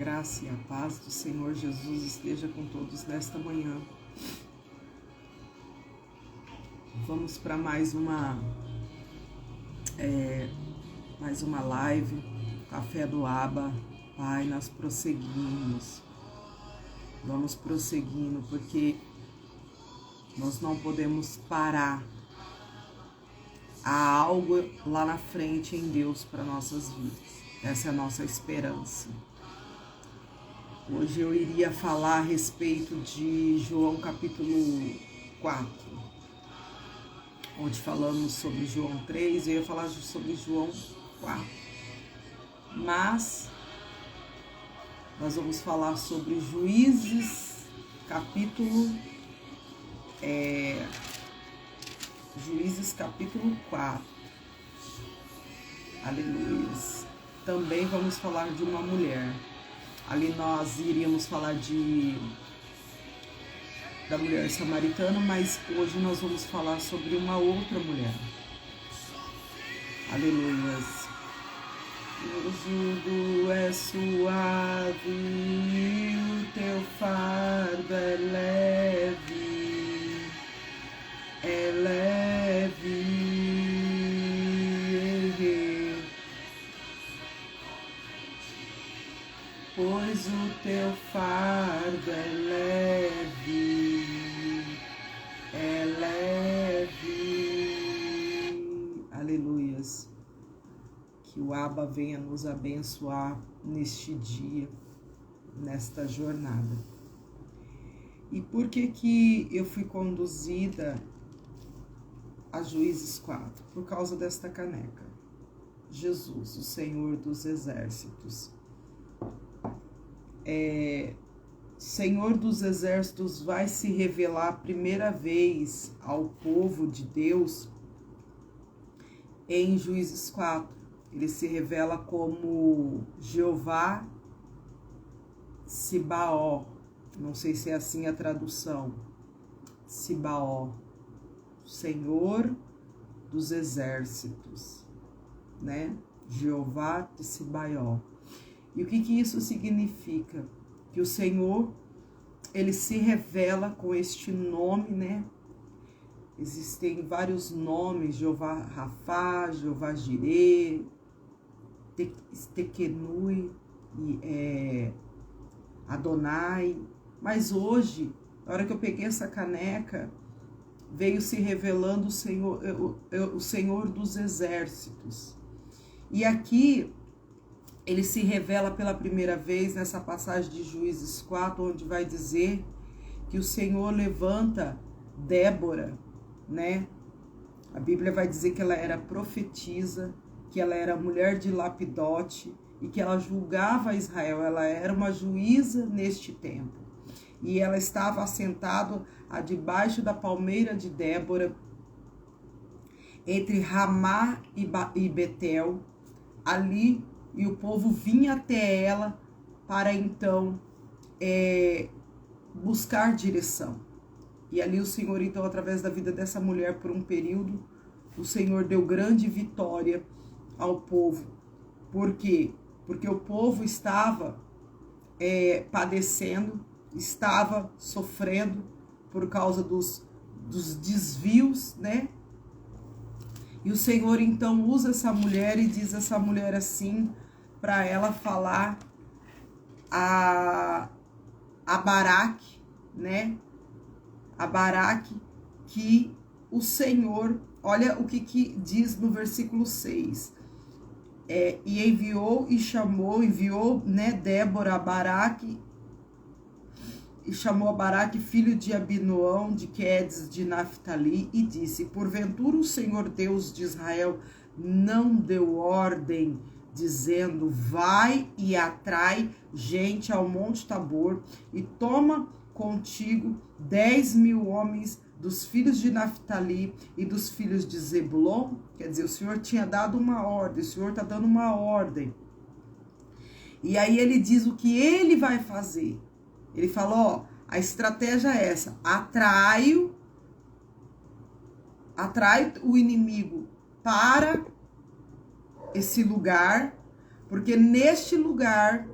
graça e a paz do Senhor Jesus esteja com todos nesta manhã. Vamos para mais uma live, Café do Aba. Pai, nós prosseguimos. Vamos prosseguindo, porque nós não podemos parar. Há algo lá na frente em Deus para nossas vidas. Essa é a nossa esperança. Hoje eu iria falar a respeito de João capítulo 4. Onde falamos sobre João 3, eu ia falar sobre João 4. Mas nós vamos falar sobre Juízes capítulo 4. Aleluia. Também vamos falar de uma mulher. Ali nós iríamos falar da mulher samaritana, mas hoje nós vamos falar sobre uma outra mulher. Aleluia. O jugo é suave, o teu fardo é leve, pois o teu fardo é leve. Aleluias. Que o Abba venha nos abençoar neste dia, nesta jornada. E por que eu fui conduzida a Juízes 4? Por causa desta caneca. Jesus, o Senhor dos Exércitos. Senhor dos Exércitos vai se revelar a primeira vez ao povo de Deus em Juízes 4. Ele se revela como Jeová Sibaó. Não sei se é assim a tradução. Sibaó, Senhor dos Exércitos, né? Jeová de Sibaó. E o que isso significa? Que o Senhor, ele se revela com este nome, né? Existem vários nomes, Jeová Rafá, Jeová Jirê, Tequenui, Adonai. Mas hoje, na hora que eu peguei essa caneca, veio se revelando o Senhor dos Exércitos. E aqui, ele se revela pela primeira vez nessa passagem de Juízes 4, onde vai dizer que o Senhor levanta Débora, né? A Bíblia vai dizer que ela era profetisa, que ela era mulher de Lapidote e que ela julgava Israel. Ela era uma juíza neste tempo. E ela estava assentada debaixo da palmeira de Débora, entre Ramá e Betel, ali, e o povo vinha até ela para então buscar direção. E ali o Senhor, então, através da vida dessa mulher por um período, o Senhor deu grande vitória ao povo. Por quê? Porque o povo estava padecendo, estava sofrendo por causa dos desvios, né? E o Senhor, então, usa essa mulher e diz essa mulher assim, para ela falar a Baraque, né? A Baraque, que o Senhor, olha o que diz no versículo 6. E enviou, né, Débora a Baraque, e chamou a Baraque, filho de Abinoão, de Quedes, de Naphtali, e disse: porventura o Senhor Deus de Israel não deu ordem, dizendo: vai e atrai gente ao Monte Tabor, e toma contigo 10.000 homens dos filhos de Naphtali e dos filhos de Zebulon? Quer dizer, o Senhor tinha dado uma ordem, o Senhor está dando uma ordem. E aí ele diz o que ele vai fazer. Ele falou, a estratégia é essa: atrai o inimigo para esse lugar, porque neste lugar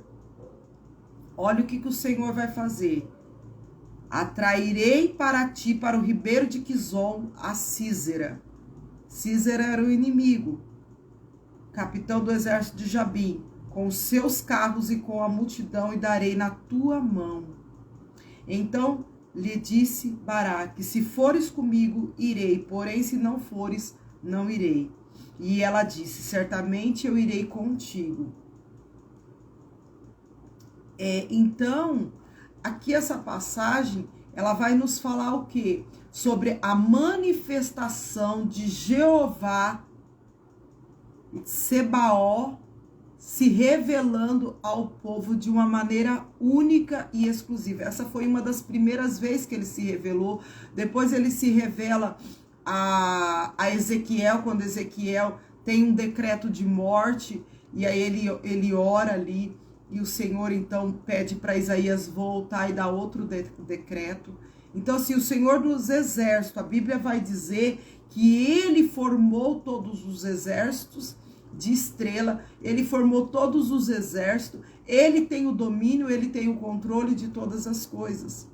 olha o que o Senhor vai fazer. Atrairei para ti, para o ribeiro de Quizon, a Sísera. Sísera era o inimigo, capitão do exército de Jabim, com os seus carros e com a multidão, e darei na tua mão. Então lhe disse Baraque: se fores comigo, irei, porém se não fores, não irei. E ela disse: certamente eu irei contigo. Então, aqui essa passagem, ela vai nos falar o quê? Sobre a manifestação de Jeová, Sebaó, se revelando ao povo de uma maneira única e exclusiva. Essa foi uma das primeiras vezes que ele se revelou. Depois ele se revela a Ezequiel, quando Ezequiel tem um decreto de morte, e aí ele ora ali, e o Senhor então pede para Isaías voltar e dar outro decreto. Então, assim, o Senhor dos exércitos, a Bíblia vai dizer que ele formou todos os exércitos de estrela, ele formou todos os exércitos, ele tem o domínio, ele tem o controle de todas as coisas.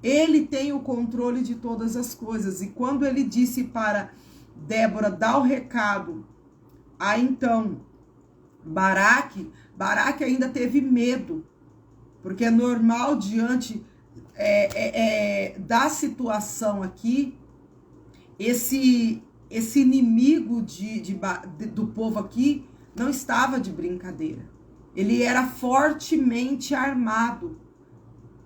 Ele tem o controle de todas as coisas. E quando ele disse para Débora dar o recado, aí então Baraque ainda teve medo, porque é normal diante da situação aqui, esse inimigo do povo aqui não estava de brincadeira. Ele era fortemente armado.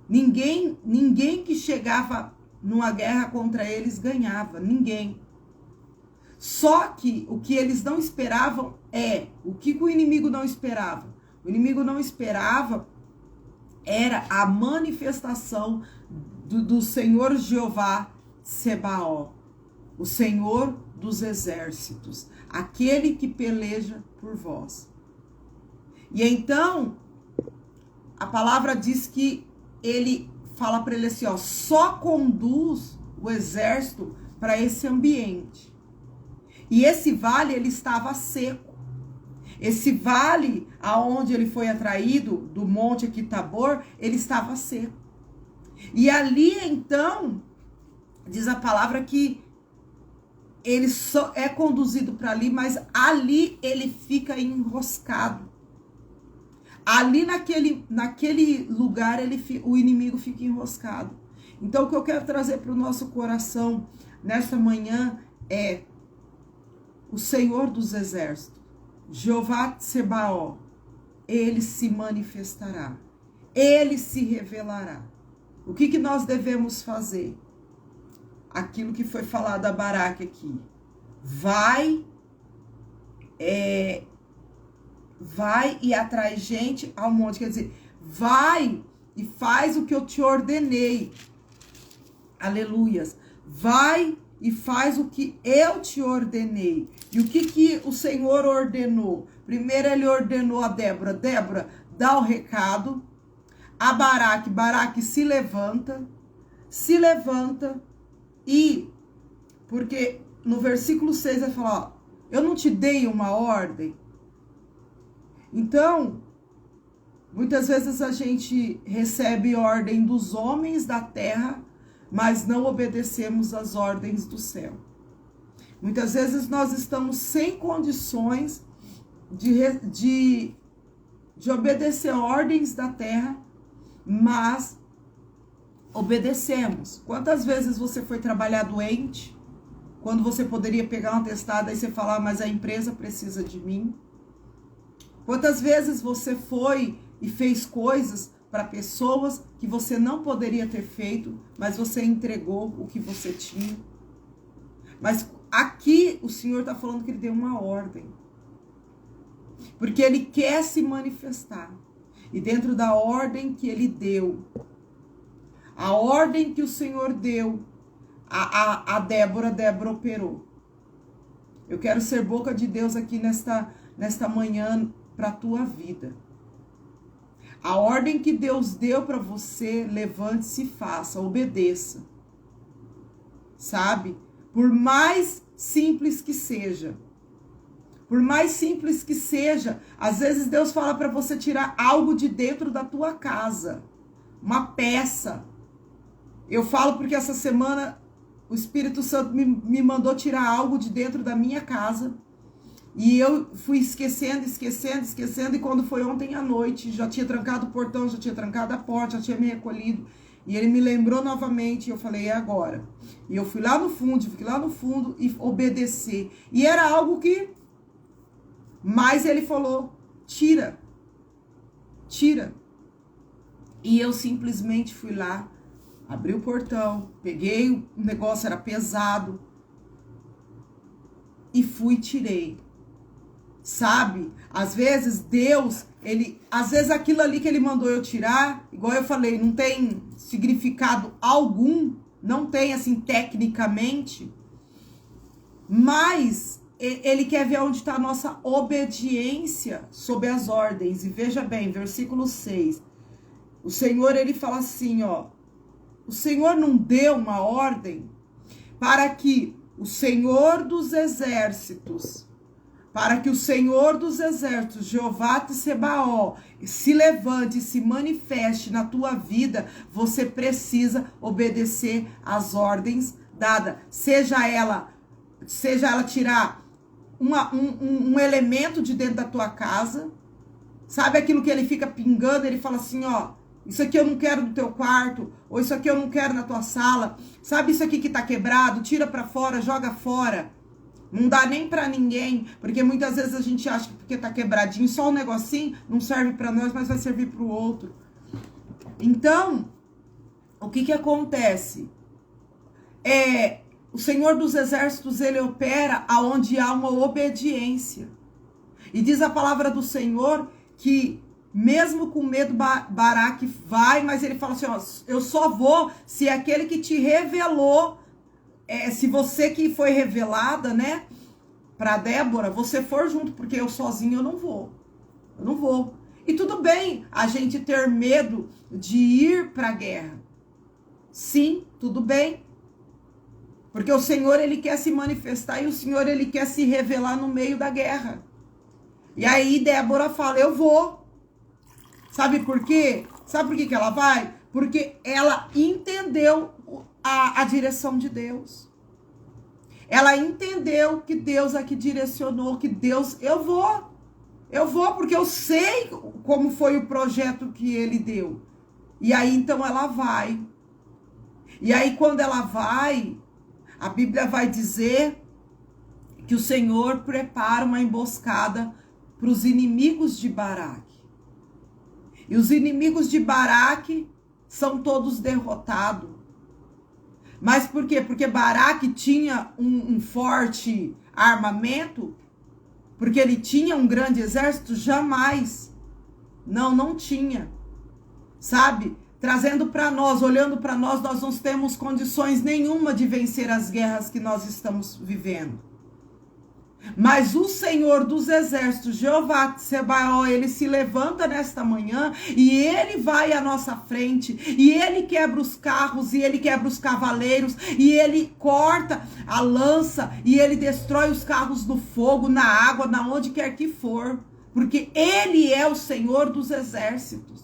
Ninguém que chegava numa guerra contra eles ganhava, ninguém. Só que o que eles não esperavam o que o inimigo não esperava? O inimigo não esperava era a manifestação do Senhor Jeová Sebaó, o Senhor dos exércitos, aquele que peleja por vós. E então, a palavra diz que ele fala para ele assim, ó, só conduz o exército para esse ambiente. E esse vale, ele estava seco. Esse vale, aonde ele foi atraído, do monte aqui Tabor, ele estava seco. E ali, então, diz a palavra que ele só é conduzido para ali, mas ali ele fica enroscado. Ali naquele lugar o inimigo fica enroscado. Então o que eu quero trazer para o nosso coração nesta manhã é o Senhor dos exércitos, Jeová Sebaó, ele se manifestará, ele se revelará. O que nós devemos fazer? Aquilo que foi falado a Baraque aqui. Vai e atrai gente ao monte. Quer dizer, vai e faz o que eu te ordenei. Aleluias. Vai e faz o que eu te ordenei. E o que o Senhor ordenou? Primeiro ele ordenou a Débora. Débora, dá o recado. A Baraque se levanta. E, porque no versículo 6 vai falar, ó, eu não te dei uma ordem. Então, muitas vezes a gente recebe ordem dos homens da terra, mas não obedecemos às ordens do céu. Muitas vezes nós estamos sem condições de obedecer ordens da terra, mas obedecemos. Quantas vezes você foi trabalhar doente, quando você poderia pegar uma atestado e você falar, mas a empresa precisa de mim? Quantas vezes você foi e fez coisas para pessoas que você não poderia ter feito, mas você entregou o que você tinha? Mas aqui o Senhor está falando que ele deu uma ordem. Porque ele quer se manifestar. E dentro da ordem que ele deu, a ordem que o Senhor deu a Débora operou. Eu quero ser boca de Deus aqui nesta manhã para a tua vida. A ordem que Deus deu para você, levante-se e faça, obedeça. Sabe? Por mais simples que seja. Por mais simples que seja, às vezes Deus fala para você tirar algo de dentro da tua casa, uma peça. Eu falo porque essa semana o Espírito Santo me mandou tirar algo de dentro da minha casa. E eu fui esquecendo, e quando foi ontem à noite, já tinha trancado o portão, já tinha trancado a porta, já tinha me recolhido. E ele me lembrou novamente, e eu falei, é agora. E eu fui lá no fundo e obedecer. E era algo que... Mas ele falou, tira. E eu simplesmente fui lá, abri o portão, peguei, o negócio era pesado, e fui e tirei. Sabe? Às vezes Deus, às vezes aquilo ali que ele mandou eu tirar, igual eu falei, não tem significado algum, não tem assim tecnicamente, mas ele quer ver onde está a nossa obediência sob as ordens. E veja bem, versículo 6, o Senhor, ele fala assim, ó, o Senhor não deu uma ordem para que o Senhor dos exércitos, Jeová Tsebaó, se levante e se manifeste na tua vida. Você precisa obedecer às ordens dadas. Seja ela tirar um elemento de dentro da tua casa. Sabe aquilo que ele fica pingando? Ele fala assim, ó, isso aqui eu não quero no teu quarto, ou isso aqui eu não quero na tua sala. Sabe isso aqui que tá quebrado? Tira pra fora, joga fora. Não dá nem pra ninguém, porque muitas vezes a gente acha que porque tá quebradinho, só um negocinho, não serve pra nós, mas vai servir pro outro. Então, o que acontece? O Senhor dos Exércitos, ele opera aonde há uma obediência. E diz a palavra do Senhor que, mesmo com medo, Baraque vai, mas ele fala assim, ó, eu só vou se aquele que te revelou, se você que foi revelada, né, para Débora, você for junto, porque eu sozinho eu não vou. E tudo bem a gente ter medo de ir para a guerra. Sim, tudo bem. Porque o Senhor, ele quer se manifestar e o Senhor, ele quer se revelar no meio da guerra. E aí Débora fala, eu vou. Sabe por quê? Sabe por que ela vai? Porque ela entendeu a direção de Deus. Ela entendeu que Deus aqui direcionou, que Deus, eu vou porque eu sei como foi o projeto que ele deu. E aí então ela vai. E aí quando ela vai, a Bíblia vai dizer que o Senhor prepara uma emboscada para os inimigos de Baraque. E os inimigos de Baraque são todos derrotados. Mas por quê? Porque Baraque tinha um forte armamento? Porque ele tinha um grande exército? Jamais. Não tinha. Sabe? Trazendo para nós, olhando para nós, nós não temos condições nenhuma de vencer as guerras que nós estamos vivendo. Mas o Senhor dos Exércitos, Jeová Tsebaó, ele se levanta nesta manhã e ele vai à nossa frente e ele quebra os carros e ele quebra os cavaleiros e ele corta a lança e ele destrói os carros no fogo, na água, na onde quer que for, porque ele é o Senhor dos Exércitos.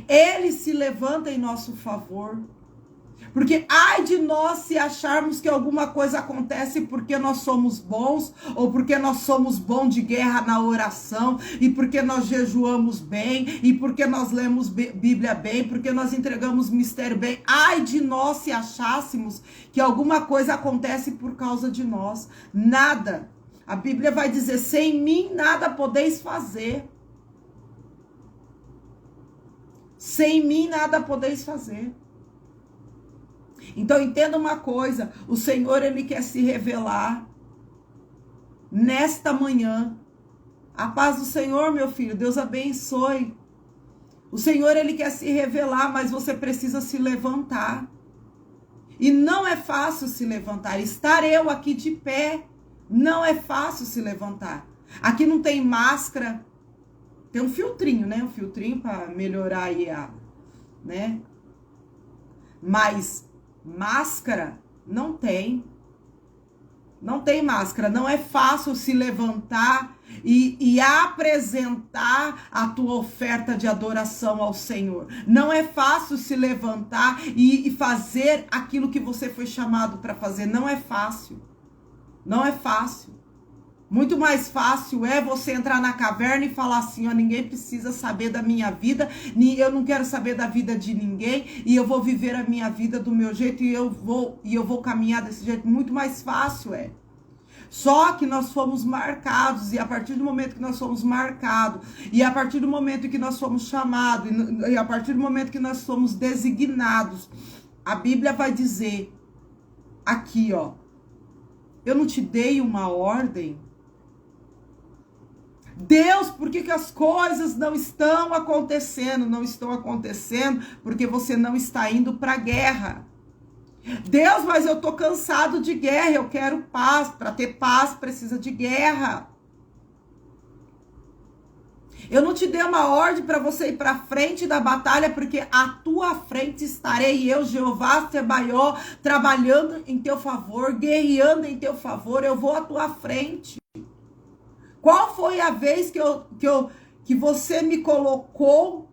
Ele se levanta em nosso favor. Porque ai de nós se acharmos que alguma coisa acontece porque nós somos bons, ou porque nós somos bons de guerra na oração, e porque nós jejuamos bem, e porque nós lemos Bíblia bem, porque nós entregamos mistério bem. Ai de nós se achássemos que alguma coisa acontece por causa de nós. Nada. A Bíblia vai dizer, sem mim nada podeis fazer. Sem mim nada podeis fazer. Então entenda uma coisa, o Senhor, ele quer se revelar nesta manhã. A paz do Senhor, meu filho, Deus abençoe. O Senhor, ele quer se revelar, mas você precisa se levantar. E não é fácil se levantar. Estar eu aqui de pé, não é fácil se levantar. Aqui não tem máscara, tem um filtrinho, né? Um filtrinho para melhorar aí né? Mas máscara não tem. Não tem máscara. Não é fácil se levantar e apresentar a tua oferta de adoração ao Senhor. Não é fácil se levantar e fazer aquilo que você foi chamado para fazer. Não é fácil. Não é fácil. Muito mais fácil é você entrar na caverna e falar assim, ó, ninguém precisa saber da minha vida, eu não quero saber da vida de ninguém, e eu vou viver a minha vida do meu jeito, e eu vou caminhar desse jeito. Muito mais fácil é. Só que nós fomos marcados, e a partir do momento que nós fomos marcados, e a partir do momento que nós fomos chamados, e a partir do momento que nós fomos designados, a Bíblia vai dizer aqui, ó, eu não te dei uma ordem? Deus, por que as coisas não estão acontecendo? Não estão acontecendo porque você não está indo para a guerra. Deus, mas eu tô cansado de guerra, eu quero paz. Para ter paz precisa de guerra. Eu não te dei uma ordem para você ir para frente da batalha, porque à tua frente estarei eu, Jeová Sebaió, trabalhando em teu favor, guerreando em teu favor. Eu vou à tua frente. Qual foi a vez que você me colocou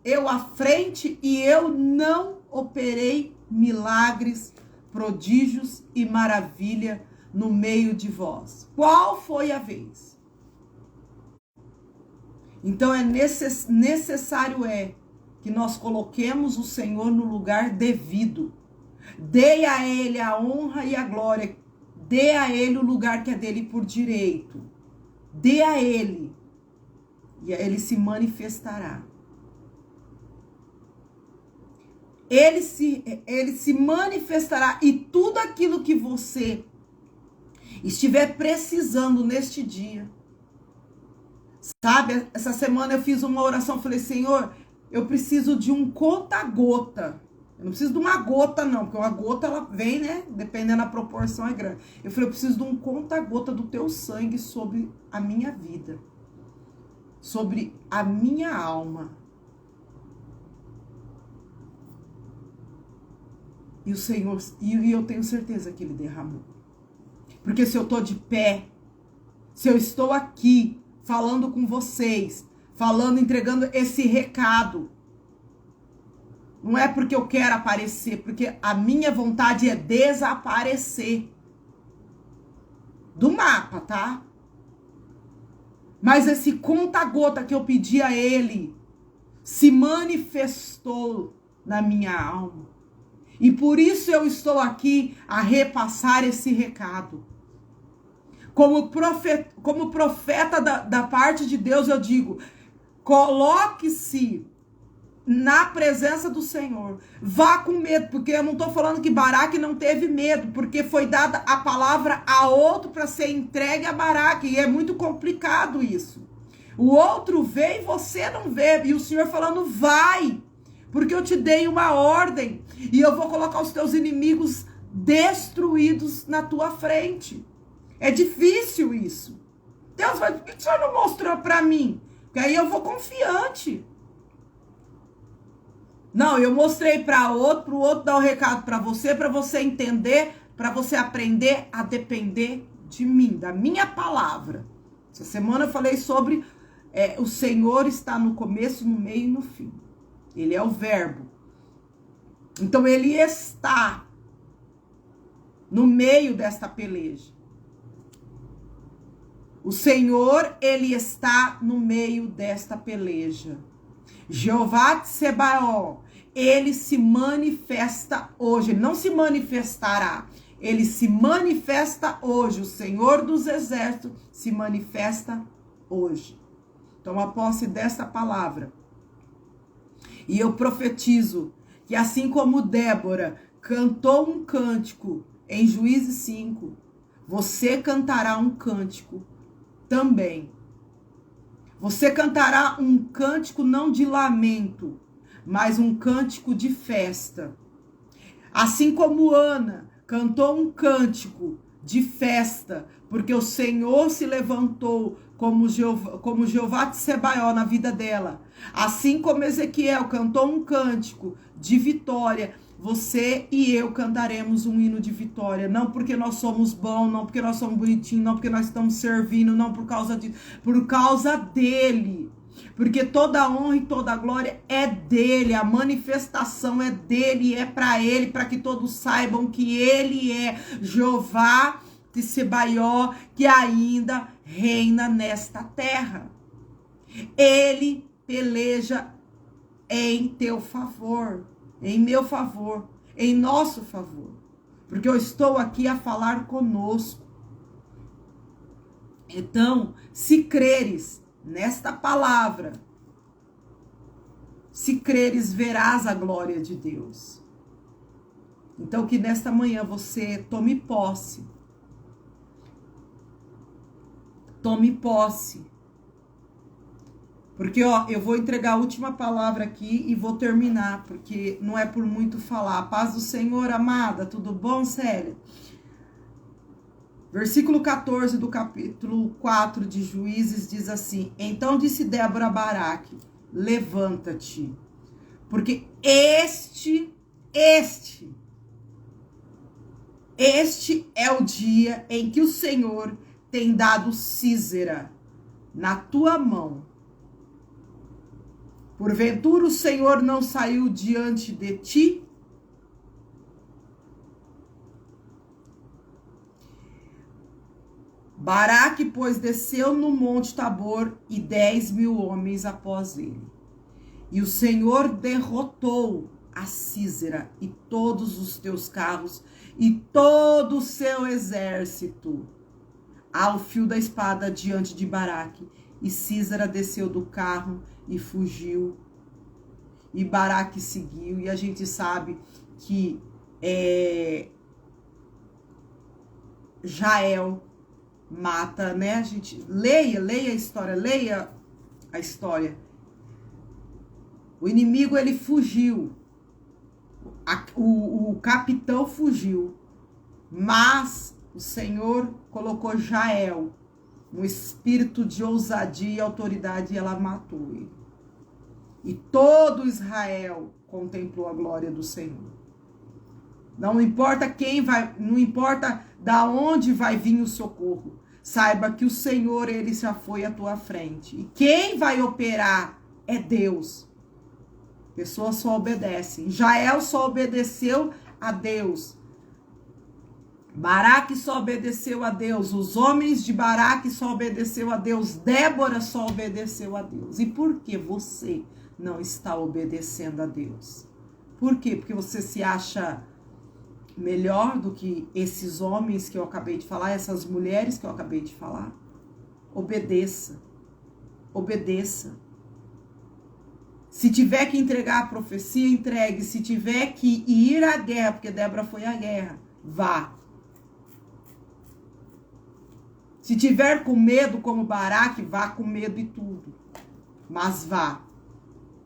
eu à frente e eu não operei milagres, prodígios e maravilha no meio de vós? Qual foi a vez? Então necessário que nós coloquemos o Senhor no lugar devido. Dê a Ele a honra e a glória. Dê a Ele o lugar que é dele por direito. Dê a Ele, e Ele se manifestará. Ele se manifestará, e tudo aquilo que você estiver precisando neste dia. Sabe, essa semana eu fiz uma oração, falei, Senhor, eu preciso de um conta-gota. Eu não preciso de uma gota, não, porque uma gota, ela vem, né? Dependendo da proporção, é grande. Eu falei, eu preciso de um conta-gota do teu sangue sobre a minha vida. Sobre a minha alma. E o Senhor, e eu tenho certeza que Ele derramou. Porque se eu tô de pé, se eu estou aqui, falando com vocês, entregando esse recado, não é porque eu quero aparecer, porque a minha vontade é desaparecer do mapa, tá? Mas esse conta-gota que eu pedi a Ele se manifestou na minha alma. E por isso eu estou aqui a repassar esse recado. Como profeta da parte de Deus, eu digo, coloque-se na presença do Senhor. Vá com medo, porque eu não estou falando que Baraque não teve medo, porque foi dada a palavra a outro para ser entregue a Baraque, e é muito complicado isso. O outro vê e você não vê, e o Senhor falando, vai, porque eu te dei uma ordem, e eu vou colocar os teus inimigos destruídos na tua frente. É difícil isso. Deus vai, por que o Senhor não mostrou para mim? Porque aí eu vou confiante. Não, eu mostrei para outro, o outro dá o recado para você entender, para você aprender a depender de mim, da minha palavra. Essa semana eu falei sobre o Senhor está no começo, no meio e no fim. Ele é o verbo. Então ele está no meio desta peleja. O Senhor, ele está no meio desta peleja. Jeová Sebaó, ele se manifesta hoje, ele não se manifestará, ele se manifesta hoje, o Senhor dos Exércitos se manifesta hoje. Toma posse dessa palavra. E eu profetizo que assim como Débora cantou um cântico em Juízes 5, você cantará um cântico também. Você cantará um cântico não de lamento, mas um cântico de festa. Assim como Ana cantou um cântico de festa, porque o Senhor se levantou como Jeová de Sebaió na vida dela. Assim como Ezequiel cantou um cântico de vitória, você e eu cantaremos um hino de vitória. Não porque nós somos bons, não porque nós somos bonitinhos, não porque nós estamos servindo, não por causa dele. Porque toda a honra e toda a glória é dele, a manifestação é dele, é para que todos saibam que ele é Jeová de Sebaió, que ainda reina nesta terra. Ele peleja em teu favor, em meu favor, em nosso favor, porque eu estou aqui a falar conosco. Então, se creres nesta palavra, se creres, verás a glória de Deus. Então, que nesta manhã você tome posse. Tome posse. Porque, eu vou entregar a última palavra aqui e vou terminar, porque não é por muito falar. A paz do Senhor, amada, tudo bom, Célia? Versículo 14 do capítulo 4 de Juízes diz assim: Então disse Débora a Baraque, levanta-te, porque este é o dia em que o Senhor tem dado Sísera na tua mão. Porventura o Senhor não saiu diante de ti? Baraque, pois, desceu no monte Tabor e 10.000 homens após ele. E o Senhor derrotou a Sísera e todos os teus carros e todo o seu exército ao fio da espada diante de Baraque. E Sísera desceu do carro e fugiu. E Baraque seguiu. E a gente sabe que Jael mata, né? A gente leia a história. O inimigo, ele fugiu. O capitão fugiu. Mas o Senhor colocou Jael no espírito de ousadia e autoridade, e ela matou ele. E todo Israel contemplou a glória do Senhor. Não importa quem vai, não importa da onde vai vir o socorro. Saiba que o Senhor, ele já foi à tua frente. E quem vai operar é Deus. Pessoas só obedecem. Jael só obedeceu a Deus. Baraque só obedeceu a Deus. Os homens de Baraque só obedeceu a Deus. Débora só obedeceu a Deus. E por que você não está obedecendo a Deus? Por quê? Porque você se acha melhor do que esses homens que eu acabei de falar, essas mulheres que eu acabei de falar? Obedeça. Obedeça. Se tiver que entregar a profecia, entregue. Se tiver que ir à guerra, porque Débora foi à guerra, vá. Se tiver com medo como Baraque, vá com medo e tudo. Mas vá.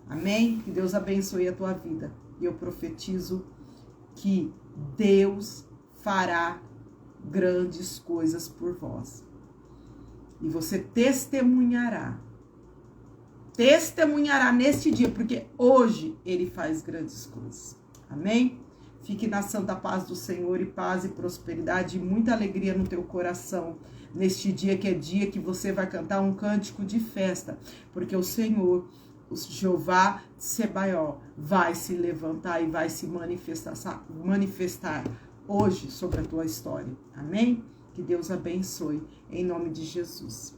Amém? Que Deus abençoe a tua vida. E eu profetizo que Deus fará grandes coisas por vós. E você testemunhará neste dia, porque hoje ele faz grandes coisas. Amém? Fique na santa paz do Senhor, e paz e prosperidade e muita alegria no teu coração neste dia, que é dia que você vai cantar um cântico de festa, porque o Senhor, o Jeová Sebaió, vai se levantar e vai se manifestar hoje sobre a tua história. Amém? Que Deus abençoe, em nome de Jesus.